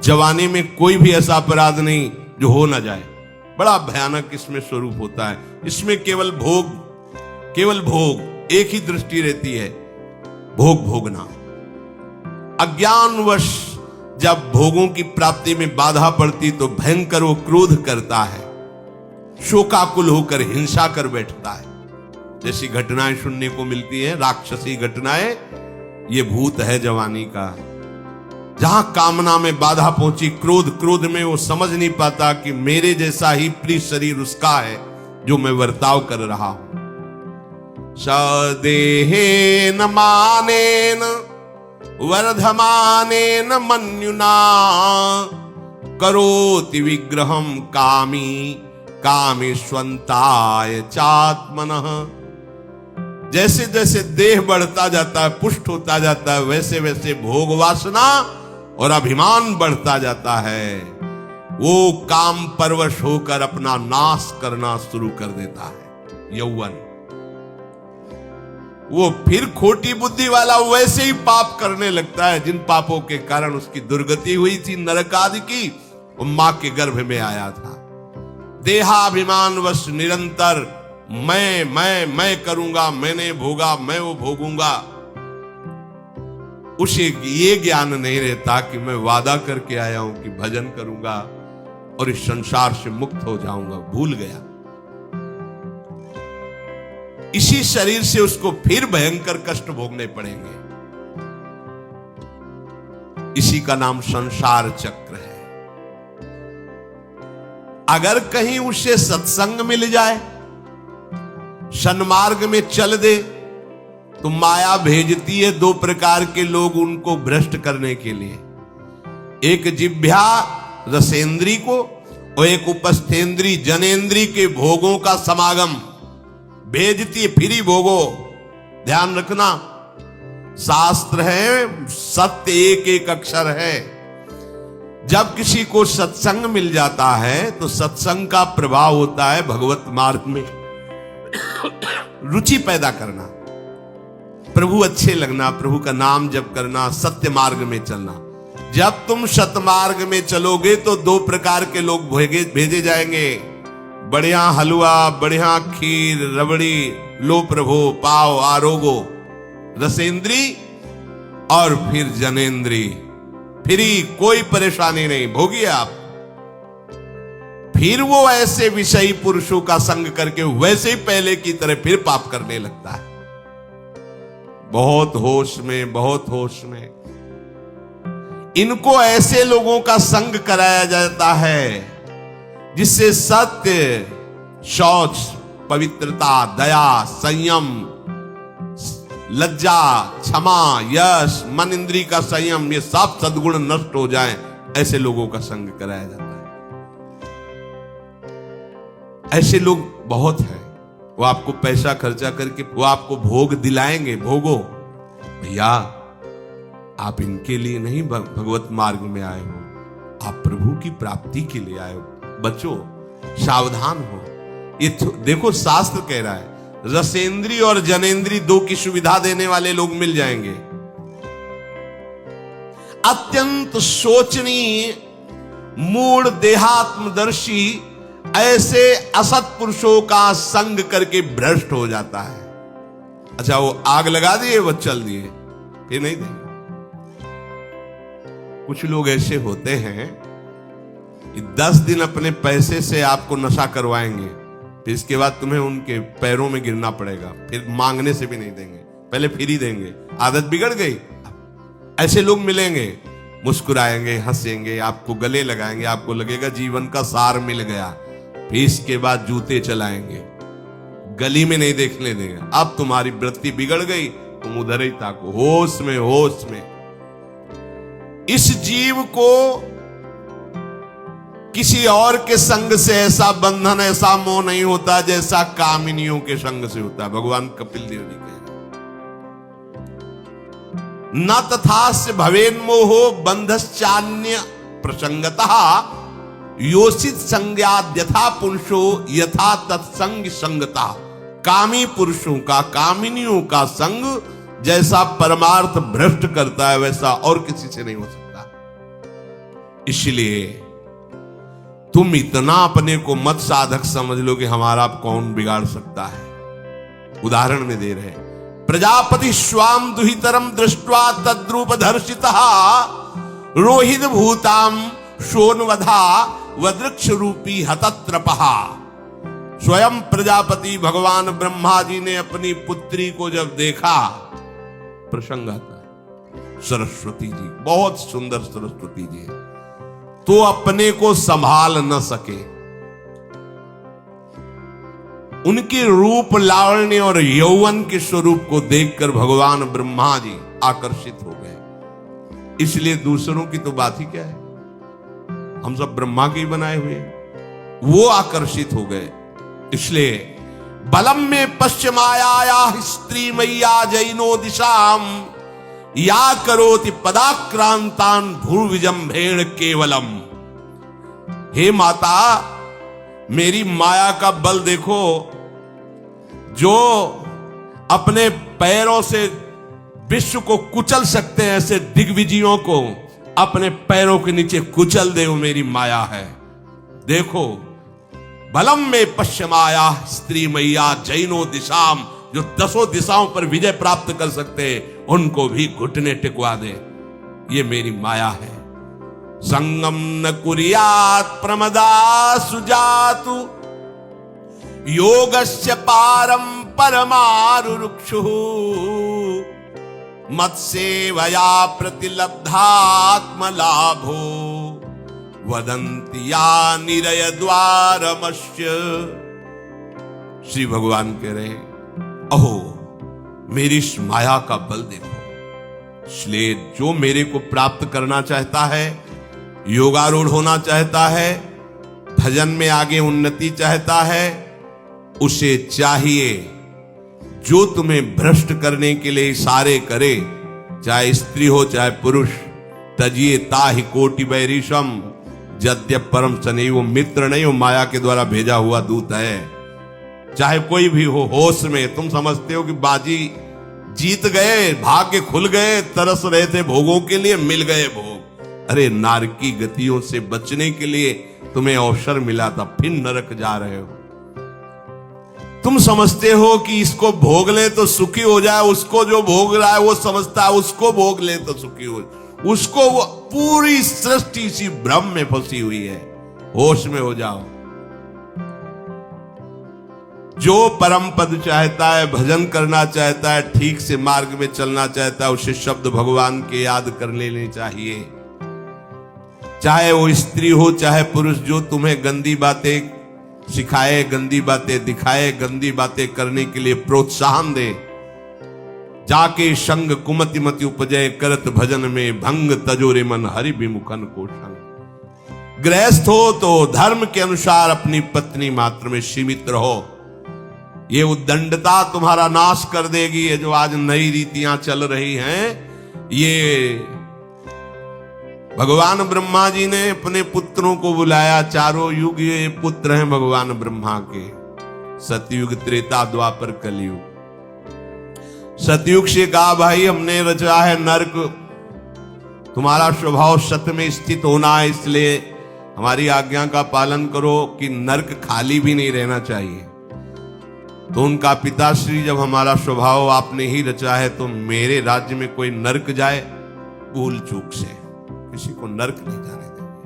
जवानी में कोई भी ऐसा अपराध नहीं जो हो ना जाए। बड़ा भयानक इसमें स्वरूप होता है। इसमें केवल भोग एक ही दृष्टि रहती है, भोग भोगना। अज्ञानवश जब भोगों की प्राप्ति में बाधा पड़ती तो भयंकर वो क्रोध करता है, शोकाकुल होकर हिंसा कर बैठता है। जैसी घटनाएं सुनने को मिलती है, राक्षसी घटनाएं, ये भूत है जवानी का। जहां कामना में बाधा पहुंची, क्रोध में वो समझ नहीं पाता कि मेरे जैसा ही प्रिय शरीर उसका है जो मैं वर्ताव कर रहा हूं। सदेहेन मानेन वर्धमानेन मन्युना करोति विग्रहम कामी कामेष्वंताय चात्मनः। जैसे जैसे देह बढ़ता जाता है, पुष्ट होता जाता है, वैसे वैसे भोग वासना और अभिमान बढ़ता जाता है। वो काम परवश होकर अपना नाश करना शुरू कर देता है। यौवन, वो फिर खोटी बुद्धि वाला वैसे ही पाप करने लगता है जिन पापों के कारण उसकी दुर्गति हुई थी, नरक आदि की। वो मां के गर्भ में आया था। देहाभिमान वश निरंतर मैं करूंगा, मैंने भोगा, मैं वो भोगूंगा। उसे ये ज्ञान नहीं रहता कि मैं वादा करके आया हूं कि भजन करूंगा और इस संसार से मुक्त हो जाऊंगा। भूल गया। इसी शरीर से उसको फिर भयंकर कष्ट भोगने पड़ेंगे। इसी का नाम संसार चक्र है। अगर कहीं उसे सत्संग मिल जाए, सन्मार्ग में चल दे, तो माया भेजती है दो प्रकार के लोग उनको भ्रष्ट करने के लिए। एक जिह्वा रसेंद्री को और एक उपस्थेंद्री जनेंद्री के भोगों का समागम भेजती है। फिर ही भोगो। ध्यान रखना, शास्त्र है, सत्य एक एक अक्षर है। जब किसी को सत्संग मिल जाता है तो सत्संग का प्रभाव होता है भगवत मार्ग में रुचि पैदा करना, प्रभु अच्छे लगना, प्रभु का नाम जप करना, सत्य मार्ग में चलना। जब तुम सतमार्ग में चलोगे तो दो प्रकार के लोग भेजे जाएंगे। बढ़िया हलवा, बढ़िया खीर, रबड़ी, लो प्रभु, पाओ, आरोगो। रसेंद्री और फिर जनेंद्री, फ्री, कोई परेशानी नहीं, भोगिए आप। फिर वो ऐसे विषयी पुरुषों का संग करके वैसे ही पहले की तरह फिर पाप करने लगता है। बहुत होश में, बहुत होश में। इनको ऐसे लोगों का संग कराया जाता है जिससे सत्य, शौच, पवित्रता, दया, संयम, लज्जा, क्षमा, यश, मन इंद्री का संयम, ये सब सद्गुण नष्ट हो जाएं, ऐसे लोगों का संग कराया जाता है। ऐसे लोग बहुत हैं। वो आपको पैसा खर्चा करके वो आपको भोग दिलाएंगे। भोगो भैया, आप इनके लिए नहीं भगवत मार्ग में आए हो, आप प्रभु की प्राप्ति के लिए आए हो। बचो, सावधान हो। ये देखो, शास्त्र कह रहा है रसेंद्री और जनेंद्री दो की सुविधा देने वाले लोग मिल जाएंगे। अत्यंत सोचनीय, मूढ़, देहात्मदर्शी ऐसे असत पुरुषों का संग करके भ्रष्ट हो जाता है। अच्छा, वो आग लगा दिए, वो चल दिए, फिर नहीं देंगे। कुछ लोग ऐसे होते हैं कि 10 दिन अपने पैसे से आपको नशा करवाएंगे, फिर इसके बाद तुम्हें उनके पैरों में गिरना पड़ेगा, फिर मांगने से भी नहीं देंगे, पहले फिर ही देंगे। आदत बिगड़ गई। ऐसे लोग मिलेंगे, मुस्कुराएंगे, हंसेंगे, आपको गले लगाएंगे, आपको लगेगा जीवन का सार मिल गया। फिर इसके बाद जूते चलाएंगे, गली में नहीं देखने देंगे। अब तुम्हारी वृत्ति बिगड़ गई, तुम उधर ही ताको, होश में, होश में। इस जीव को किसी और के संग से ऐसा बंधन, ऐसा मोह नहीं होता जैसा कामिनियों के संग से होता है। भगवान कपिल देव जी कह रहे, न तथास्य भवेन्मोहो बंधश्चान्य प्रसंगतः योषित संज्ञाद यथा पुरुषो यथा तत्संग संगता। कामी पुरुषों का, कामिनियों का संग जैसा परमार्थ भ्रष्ट करता है, वैसा और किसी से नहीं हो सकता। इसलिए तुम इतना अपने को मत साधक समझ लो कि हमारा कौन बिगाड़ सकता है। उदाहरण में दे रहे हैं, प्रजापति स्वाम दुहितरम दृष्ट्वा तद्रूप दर्शितः रोहित भूताम शोनवधा वदृक्ष रूपी हतत्रपहा। स्वयं प्रजापति भगवान ब्रह्मा जी ने अपनी पुत्री को जब देखा, प्रसंग आता है, सरस्वती जी, बहुत सुंदर सरस्वती जी, तो अपने को संभाल न सके। उनके रूप लावण्य और यौवन के स्वरूप को देखकर भगवान ब्रह्मा जी आकर्षित हो गए। इसलिए दूसरों की तो बात ही क्या है, हम सब ब्रह्मा के ही बनाए हुए, वो आकर्षित हो गए। इसलिए बलम में पश्चिमाया स्त्री मैया जैनो दिशाम या करोति पदाक्रांतान भूर्विजंभेण केवलम। हे माता, मेरी माया का बल देखो, जो अपने पैरों से विश्व को कुचल सकते हैं, ऐसे दिग्विजयों को अपने पैरों के नीचे कुचल दे, वो मेरी माया है। देखो, बलम में पश्चिमाया स्त्री मैया जैनो दिशाम, जो 10 दिशाओं पर विजय प्राप्त कर सकते हैं, उनको भी घुटने टिकवा दे, ये मेरी माया है। संगम न कुर्यात् प्रमदा सुजातु योगस्य पारम परमारुरुक्षुः मत्सेवया प्रतिलब्धात्म लाभो वदन्ति या निरय द्वारमस्य। श्री भगवान कह रहे, अहो मेरी इस माया का बल देखो। इसलिए जो मेरे को प्राप्त करना चाहता है, योगारूढ़ होना चाहता है, भजन में आगे उन्नति चाहता है, उसे चाहिए जो तुम्हें भ्रष्ट करने के लिए इशारे करे, चाहे स्त्री हो चाहे पुरुष, तजिए ताहि कोटि बैरिशम यद्यप परम सने। वो मित्र नहीं, वो माया के द्वारा भेजा हुआ दूत है। चाहे कोई भी हो, होश में तुम समझते हो कि बाजी जीत गए, भाग्य खुल गए, तरस रहे थे भोगों के लिए, मिल गए भोग। अरे नारकी गतियों से बचने के लिए तुम्हें अवसर मिला था, फिर नरक जा रहे हो। तुम समझते हो कि इसको भोग ले तो सुखी हो जाए, उसको जो भोग रहा है वो समझता है उसको भोग ले तो सुखी हो, उसको वो पूरी सृष्टि इसी भ्रम में फंसी हुई है। होश में हो जाओ। जो परम पद चाहता है, भजन करना चाहता है, ठीक से मार्ग में चलना चाहता है, उसे शब्द भगवान के याद कर लेने चाहिए। चाहे वो स्त्री हो चाहे पुरुष, जो तुम्हें गंदी बातें सिखाए, गंदी बातें दिखाए, गंदी बातें करने के लिए प्रोत्साहन दे, जाके संग कुमति मति उपजय करत भजन में भंग तजोरे मन हरि विमुखन को संग। गृहस्थ हो तो धर्म के अनुसार अपनी पत्नी मात्र में सीमित रहो। ये उद्दंडता तुम्हारा नाश कर देगी। ये जो आज नई रीतियां चल रही हैं, ये भगवान ब्रह्मा जी ने अपने पुत्रों को बुलाया। चारों युग ये पुत्र हैं भगवान ब्रह्मा के, सतयुग त्रेता द्वापर कलयुग। सतयुग से कहा, भाई हमने रचा है नरक, तुम्हारा स्वभाव सत्य में स्थित होना है, इसलिए हमारी आज्ञा का पालन करो कि नरक खाली भी नहीं रहना चाहिए। तो उनका पिताश्री, जब हमारा स्वभाव आपने ही रचा है तो मेरे राज्य में कोई नरक जाए, भूल चूक से किसी को नरक नहीं जाने देंगे।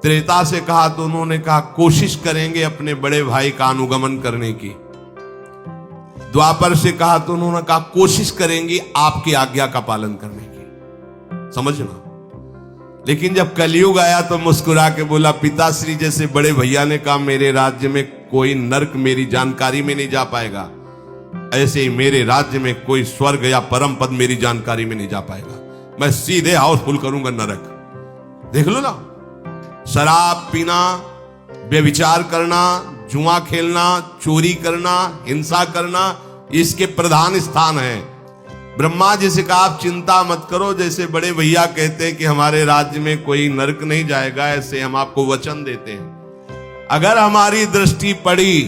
त्रेता से कहा तो उन्होंने कहा कोशिश करेंगे अपने बड़े भाई का अनुगमन करने की। द्वापर से कहा तो उन्होंने कहा कोशिश करेंगे आपकी आज्ञा का पालन करने की। समझना। लेकिन जब कलयुग आया तो मुस्कुरा के बोला, पिताश्री जैसे बड़े भैया ने कहा मेरे राज्य में कोई नरक मेरी जानकारी में नहीं जा पाएगा, ऐसे ही मेरे राज्य में कोई स्वर्ग या परम पद मेरी जानकारी में नहीं जा पाएगा। मैं सीधे हाउसफुल करूंगा नरक। देख लो ना, शराब पीना, व्यभिचार करना, जुआ खेलना, चोरी करना, हिंसा करना, इसके प्रधान स्थान है। ब्रह्मा जी से कहा आप चिंता मत करो, जैसे बड़े भैया कहते हैं कि हमारे राज्य में कोई नरक नहीं जाएगा, ऐसे हम आपको वचन देते हैं। अगर हमारी दृष्टि पड़ी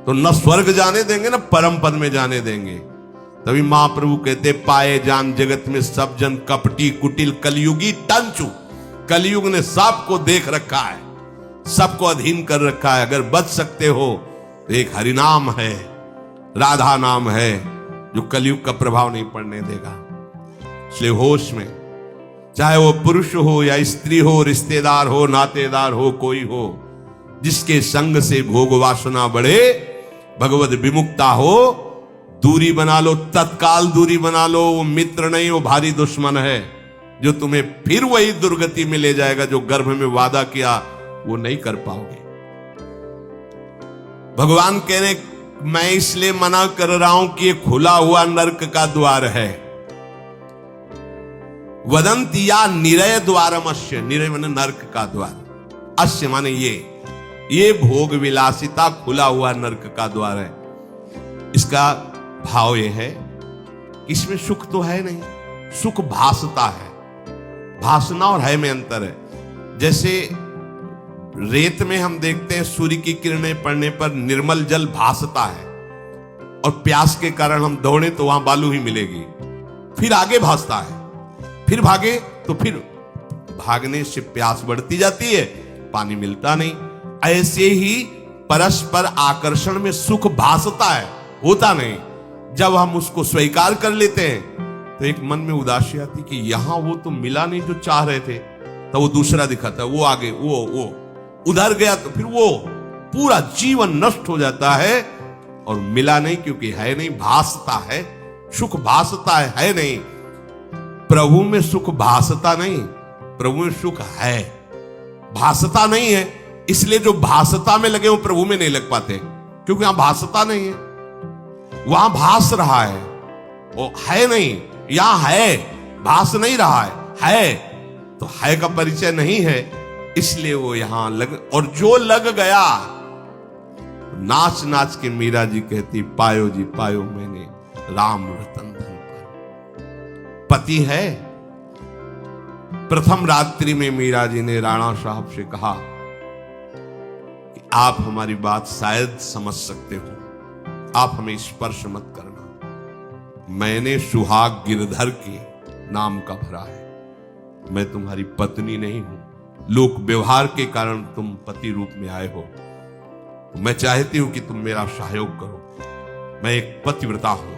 तो न स्वर्ग जाने देंगे न परम पद में जाने देंगे। तभी महाप्रभु कहते, पाए जान जगत में सब जन कपटी कुटिल कलयुगी टंचू। कलयुग ने सबको देख रखा है, सबको अधीन कर रखा है। अगर बच सकते हो तो एक हरिनाम है, राधा नाम है, जो कलयुग का प्रभाव नहीं पड़ने देगा। इसलिए होश में, चाहे वो पुरुष हो या स्त्री हो, रिश्तेदार हो, नातेदार हो, कोई हो, जिसके संग से भोग वासना बढ़े, भगवत विमुक्ता हो, दूरी बना लो, तत्काल दूरी बना लो। वो मित्र नहीं, वो भारी दुश्मन है, जो तुम्हें फिर वही दुर्गति में ले जाएगा जो गर्भ में वादा किया वो नहीं कर पाओगे। भगवान कह रहे, मैं इसलिए मना कर रहा हूं कि ये खुला हुआ नरक का द्वार है। वदंती या निरय द्वारम अश्य, निरय माने नरक का द्वार, अश्य माने ये भोग विलासिता खुला हुआ नरक का द्वार है। इसका भाव ये है, इसमें सुख तो है नहीं, सुख भासता है। भासना और है में अंतर है। जैसे रेत में हम देखते हैं सूर्य की किरणें पड़ने पर निर्मल जल भासता है, और प्यास के कारण हम दौड़े तो वहां बालू ही मिलेगी, फिर आगे भासता है, फिर भागे तो फिर भागने से प्यास बढ़ती जाती है, पानी मिलता नहीं। ऐसे ही परस्पर आकर्षण में सुख भासता है, होता नहीं। जब हम उसको स्वीकार कर लेते हैं तो एक मन में उदासी आती कि यहां वो तो मिला नहीं जो चाह रहे थे, तो वो दूसरा दिखाता है, वो आगे, वो उधर गया, तो फिर वो पूरा जीवन नष्ट हो जाता है। और मिला नहीं क्योंकि है नहीं, भासता है, सुख भासता है नहीं। प्रभु में सुख भासता नहीं, प्रभु में सुख है, भासता नहीं है। इसलिए जो भासता में लगे वो प्रभु में नहीं लग पाते, क्योंकि वहां भासता नहीं है, वहां भास रहा है, वो है नहीं। यहां है, भास नहीं रहा है तो है का परिचय नहीं है, इसलिए वो यहां लग। और जो लग गया, नाच नाच के मीरा जी कहती, पायो जी पायो मैंने राम रतन धन पायो। पति है। प्रथम रात्रि में मीरा जी ने राणा साहब से कहा कि आप हमारी बात शायद समझ सकते हो, आप हमें स्पर्श मत करना। मैंने सुहाग गिरधर के नाम का भरा है, मैं तुम्हारी पत्नी नहीं हूं। लोक व्यवहार के कारण तुम पति रूप में आए हो, मैं चाहती हूं कि तुम मेरा सहयोग करो। मैं एक पतिव्रता हूं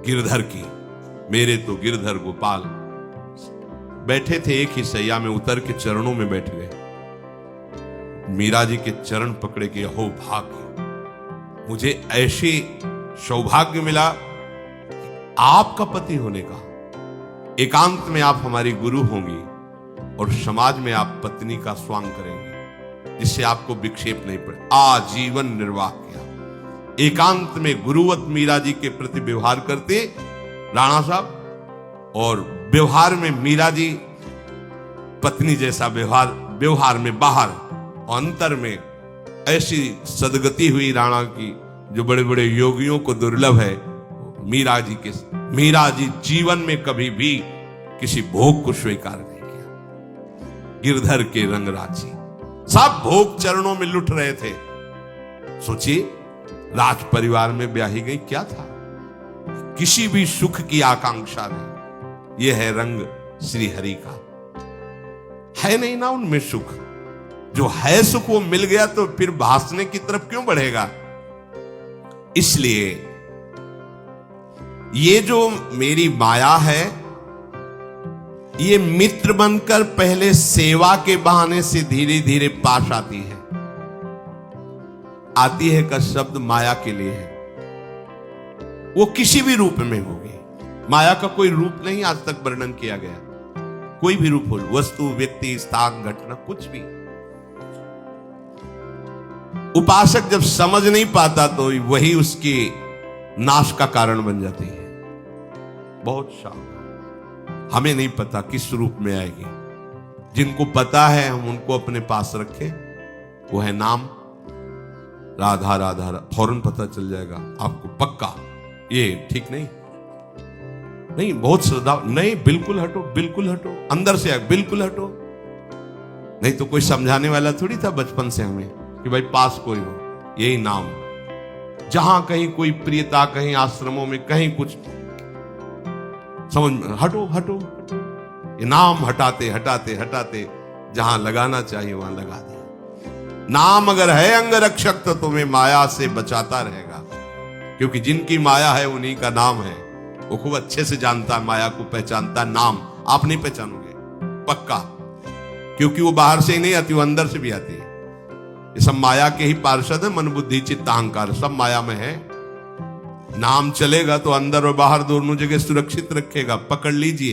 गिरधर की। मेरे तो गिरधर गोपाल बैठे थे एक ही सैया में, उतर के चरणों में बैठ गए। मीरा जी के चरण पकड़े के, अहो भाग्य, मुझे ऐसे सौभाग्य मिला आपका पति होने का। एकांत में आप हमारी गुरु होंगी और समाज में आप पत्नी का स्वांग करेंगे, जिससे आपको विक्षेप नहीं पड़े। आजीवन निर्वाह किया, एकांत में गुरुवत मीरा जी के प्रति व्यवहार करते राणा साहब, और व्यवहार में मीरा जी पत्नी जैसा व्यवहार में बाहर, अंतर में ऐसी सदगति हुई राणा की जो बड़े बड़े योगियों को दुर्लभ है। मीरा जी जीवन में कभी भी किसी भोग को स्वीकार नहीं किया। गिरधर के रंगराजी, सब भोग चरणों में लुट रहे थे। सोचिए, राज परिवार में ब्याही गई, क्या था, किसी भी सुख की आकांक्षा नहीं। यह है रंग श्री हरि का, है नहीं ना उनमें सुख। जो है सुख वो मिल गया तो फिर भासने की तरफ क्यों बढ़ेगा। इसलिए ये जो मेरी माया है, ये मित्र बनकर पहले सेवा के बहाने से धीरे धीरे पास आती है। आती है का शब्द माया के लिए है, वो किसी भी रूप में होगी। माया का कोई रूप नहीं आज तक वर्णन किया गया, कोई भी रूप हो, वस्तु, व्यक्ति, स्थान, घटना, कुछ भी। उपासक जब समझ नहीं पाता तो वही उसकी नाश का कारण बन जाती है। बहुत सावधान, हमें नहीं पता किस रूप में आएगी। जिनको पता है हम उनको अपने पास रखें, वो है नाम राधा राधा, फौरन पता चल जाएगा आपको पक्का। ये ठीक नहीं, नहीं बहुत श्रद्धा, नहीं बिल्कुल हटो, बिल्कुल हटो, अंदर से बिल्कुल हटो। नहीं तो कोई समझाने वाला थोड़ी था बचपन से हमें कि भाई पास कोई हो, यही नाम। जहां कहीं कोई प्रियता, कहीं आश्रमों में, कहीं कुछ, समझ में, हटो हटो, ये नाम हटाते हटाते हटाते जहां लगाना चाहिए वहां लगा दिया। नाम अगर है अंगरक्षक तो तुम्हें माया से बचाता रहेगा, क्योंकि जिनकी माया है उन्हीं का नाम है। वो खूब अच्छे से जानता है, माया को पहचानता है। नाम आप नहीं पहचानोगे पक्का, क्योंकि वो बाहर से ही नहीं आती, वो अंदर से भी आती है। ये सब माया के ही पार्षद है, मन बुद्धि चित्त अहंकार सब माया में है। नाम चलेगा तो अंदर और बाहर दोनों जगह सुरक्षित रखेगा, पकड़ लीजिए।